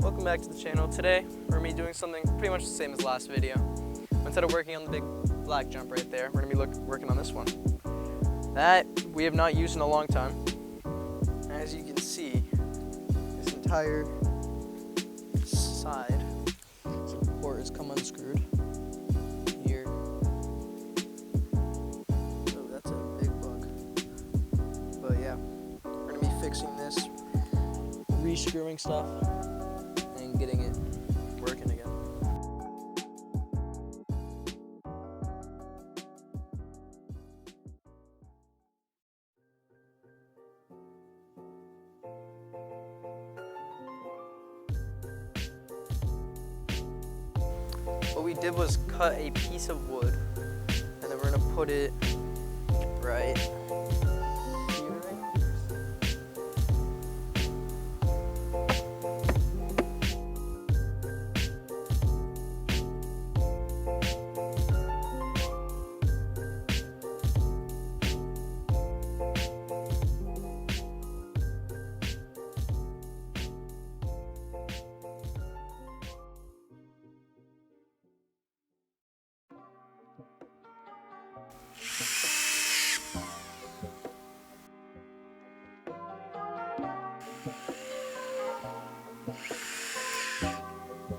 Welcome back to the channel. Today we're going to be doing something pretty much the same as last video. Instead of working on the big black jump right there, we're going to be working on this one. That we have not used in a long time. As you can see, this entire side support has come unscrewed. Here. So that's a big bug. But yeah, we're going to be fixing this, re-screwing stuff, and getting it working again. What we did was cut a piece of wood, and then we're gonna put it right here.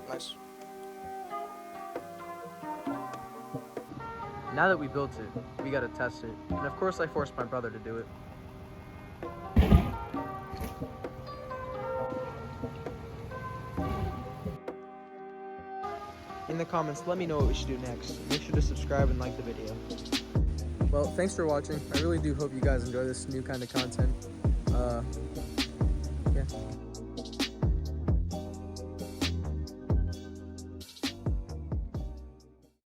Nice. Now that we built it, we gotta test it. And of course I forced my brother to do it. In the comments, let me know what we should do next. Make sure to subscribe and like the video. Well, thanks for watching. I really do hope you guys enjoy this new kind of content. Yeah.